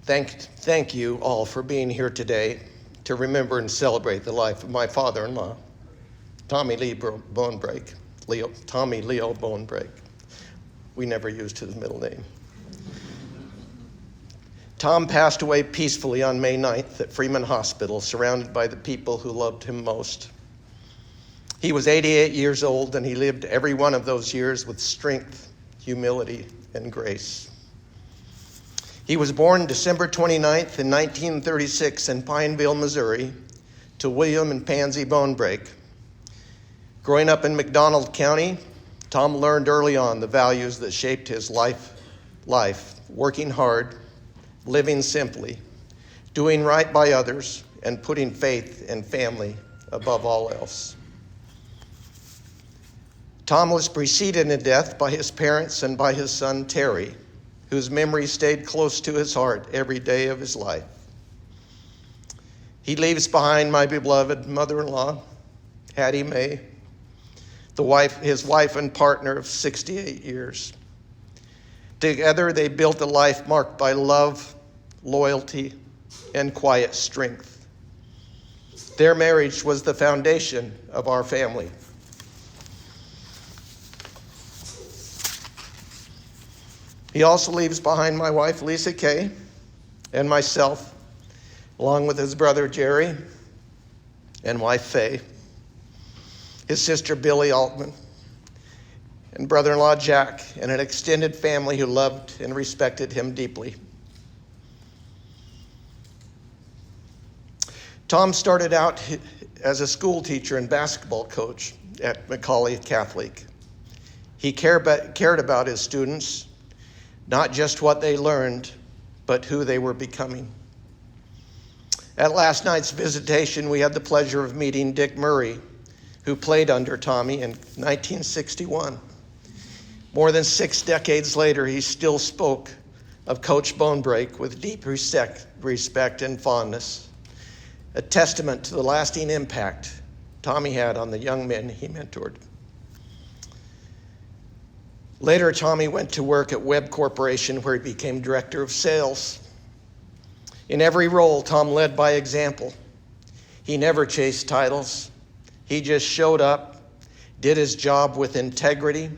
Thank you all for being here today to remember and celebrate the life of my father-in-law, Tommy Leo Bonebrake. Tommy Leo Bonebrake. We never used his middle name. Tom passed away peacefully on May 9th at Freeman Hospital, surrounded by the people who loved him most. He was 88 years old, and he lived every one of those years with strength, humility, and grace. He was born December 29th in 1936 in Pineville, Missouri, to William and Pansy Bonebrake. Growing up in McDonald County, Tom learned early on the values that shaped his life, working hard, living simply, doing right by others, and putting faith and family above all else. Tom was preceded in death by his parents and by his son, Terry, whose memory stayed close to his heart every day of his life. He leaves behind my beloved mother-in-law, Hattie Mae, his wife and partner of 68 years. Together, they built a life marked by love, loyalty, and quiet strength. Their marriage was the foundation of our family. He also leaves behind my wife, Lisa Kay, and myself, along with his brother, Jerry, and wife, Faye, his sister, Billy Altman, and brother-in-law, Jack, and an extended family who loved and respected him deeply. Tom started out as a school teacher and basketball coach at Macaulay Catholic. He cared about his students, not just what they learned, but who they were becoming. At last night's visitation, we had the pleasure of meeting Dick Murray, who played under Tommy in 1961. More than 6 decades later, he still spoke of Coach Bonebrake with deep respect and fondness, a testament to the lasting impact Tommy had on the young men he mentored. Later, Tommy went to work at Webb Corporation, where he became director of sales. In every role, Tom led by example. He never chased titles. He just showed up, did his job with integrity,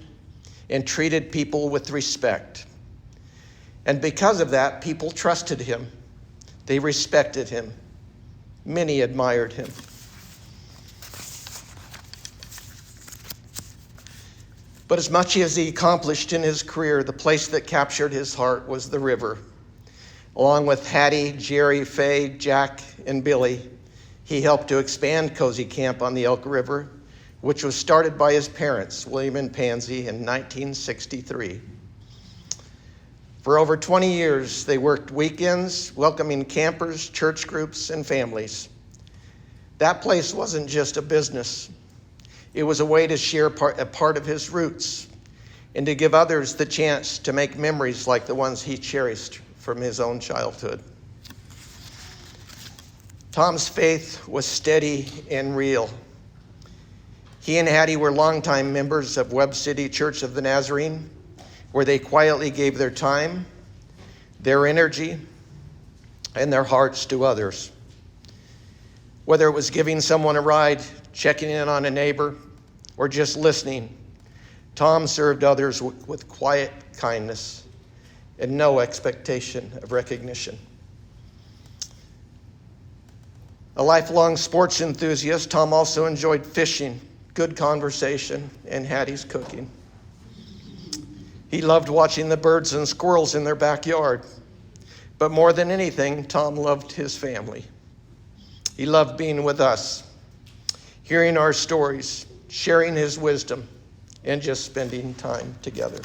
and treated people with respect. And because of that, people trusted him. They respected him. Many admired him. But as much as he accomplished in his career, the place that captured his heart was the river. Along with Hattie, Jerry, Faye, Jack, and Billy, he helped to expand Cozy Camp on the Elk River, which was started by his parents, William and Pansy, in 1963. For over 20 years, they worked weekends, welcoming campers, church groups, and families. That place wasn't just a business. It was a way to share a part of his roots and to give others the chance to make memories like the ones he cherished from his own childhood. Tom's faith was steady and real. He and Hattie were longtime members of Webb City Church of the Nazarene, where they quietly gave their time, their energy, and their hearts to others. Whether it was giving someone a ride, checking in on a neighbor, or just listening, Tom served others with quiet kindness and no expectation of recognition. A lifelong sports enthusiast, Tom also enjoyed fishing, good conversation, and Hattie's cooking. He loved watching the birds and squirrels in their backyard. But more than anything, Tom loved his family. He loved being with us, hearing our stories, sharing his wisdom, and just spending time together.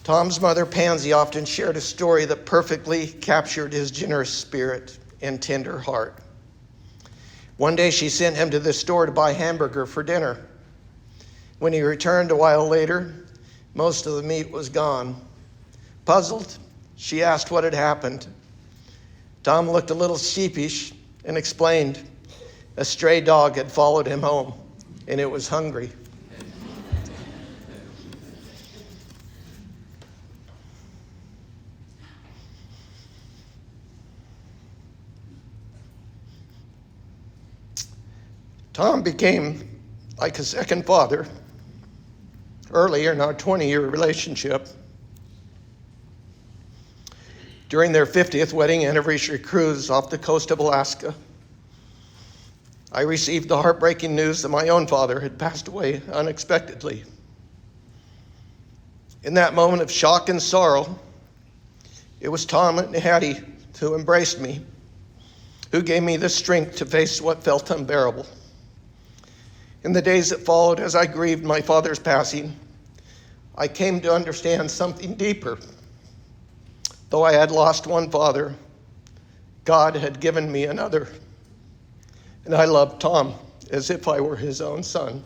Tom's mother, Pansy, often shared a story that perfectly captured his generous spirit and tender heart. One day she sent him to the store to buy hamburger for dinner. When he returned a while later, most of the meat was gone. Puzzled, she asked what had happened. Tom looked a little sheepish and explained a stray dog had followed him home, and it was hungry. Tom became like a second father early in our 20-year relationship. During their 50th wedding anniversary cruise off the coast of Alaska, I received the heartbreaking news that my own father had passed away unexpectedly. In that moment of shock and sorrow, it was Tom and Hattie who embraced me, who gave me the strength to face what felt unbearable. In the days that followed, as I grieved my father's passing, I came to understand something deeper. Though I had lost one father, God had given me another. And I loved Tom as if I were his own son.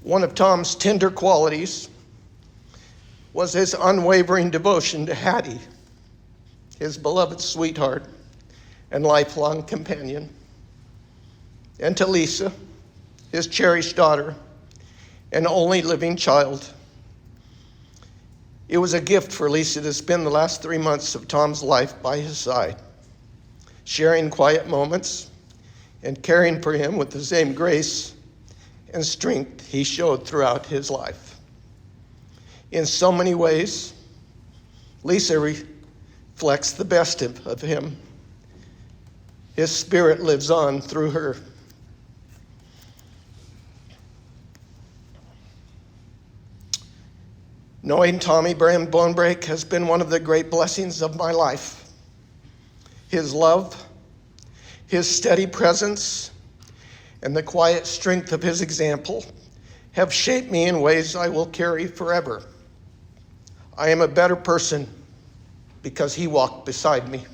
One of Tom's tender qualities was his unwavering devotion to Hattie, his beloved sweetheart and lifelong companion, and to Lisa, his cherished daughter and only living child. It was a gift for Lisa to spend the last 3 months of Tom's life by his side, sharing quiet moments and caring for him with the same grace and strength he showed throughout his life. In so many ways, Lisa reflects the best of him. His spirit lives on through her. Knowing Tommy Bonebrake has been one of the great blessings of my life. His love, his steady presence, and the quiet strength of his example have shaped me in ways I will carry forever. I am a better person because he walked beside me.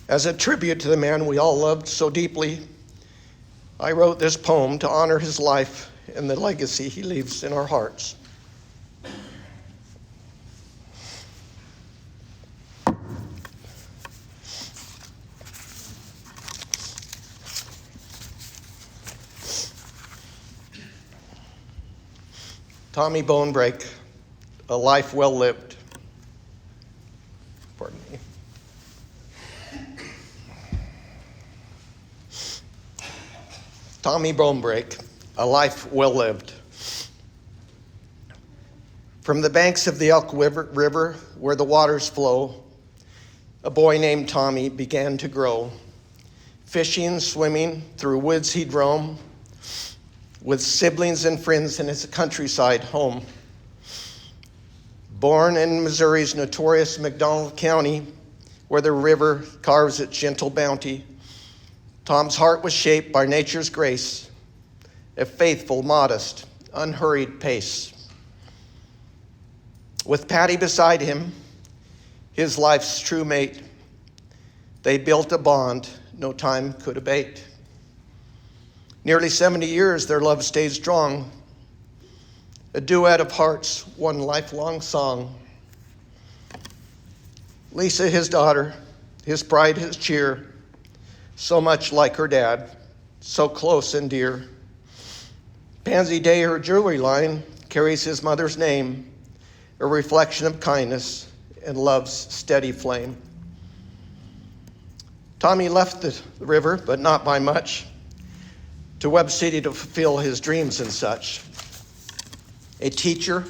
As a tribute to the man we all loved so deeply, I wrote this poem to honor his life and the legacy he leaves in our hearts. Tommy Bonebrake, a life well lived. Pardon me. Tommy Bonebrake, a life well lived. From the banks of the Elk River, where the waters flow, a boy named Tommy began to grow. Fishing, swimming, through woods he'd roam, with siblings and friends in his countryside home. Born in Missouri's notorious McDonald County, where the river carves its gentle bounty, Tom's heart was shaped by nature's grace, a faithful, modest, unhurried pace. With Patty beside him, his life's true mate, they built a bond no time could abate. Nearly 70 years their love stayed strong, a duet of hearts, one lifelong song. Lisa, his daughter, his pride, his cheer, so much like her dad, so close and dear. Pansy Day, her jewelry line, carries his mother's name, a reflection of kindness and love's steady flame. Tommy left the river, but not by much, to Webb City to fulfill his dreams and such. A teacher,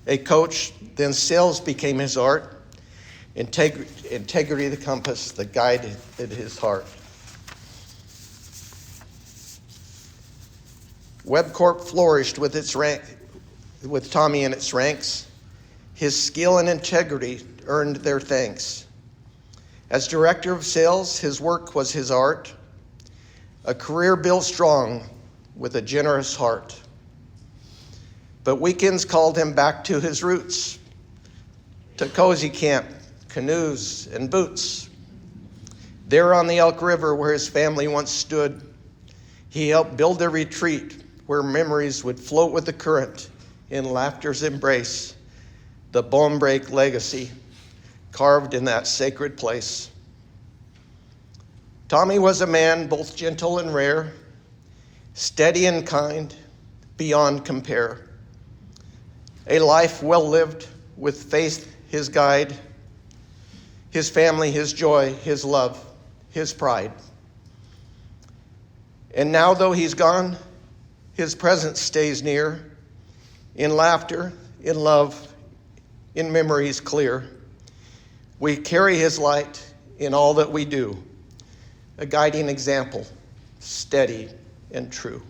a coach, then sales became his art, integrity the compass that guided his heart. Webb Corp flourished with Tommy in its ranks. His skill and integrity earned their thanks. As director of sales, his work was his art, a career built strong with a generous heart. But weekends called him back to his roots, to cozy camp, canoes, and boots. There on the Elk River where his family once stood, he helped build a retreat where memories would float with the current in laughter's embrace, the Bonebrake legacy carved in that sacred place. Tommy was a man both gentle and rare, steady and kind, beyond compare. A life well lived with faith his guide, his family his joy, his love, his pride. And now though he's gone, his presence stays near, in laughter, in love, in memories clear. We carry his light in all that we do, a guiding example, steady and true.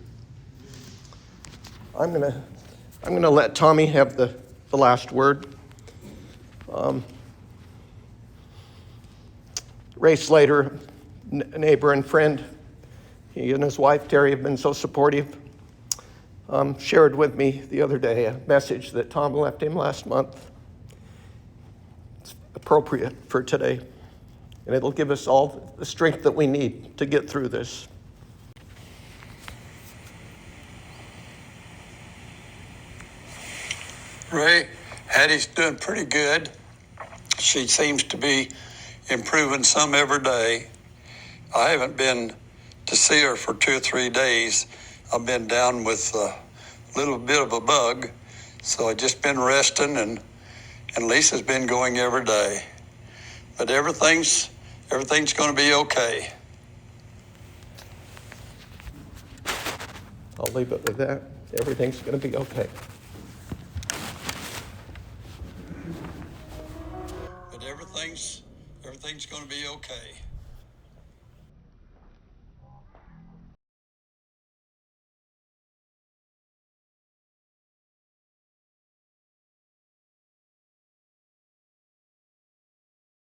I'm gonna let Tommy have the last word. Ray Slater, a neighbor and friend, he and his wife Terry have been so supportive, shared with me the other day a message that Tom left him last month. It's appropriate for today, and it'll give us all the strength that we need to get through this. Ray, Hattie's doing pretty good. She seems to be improving some every day. I haven't been to see her for 2 or 3 days. I've been down with a little bit of a bug, so I've just been resting, and Lisa's been going every day. But everything's going to be okay. I'll leave it with that. Everything's going to be okay. But everything's going to be okay.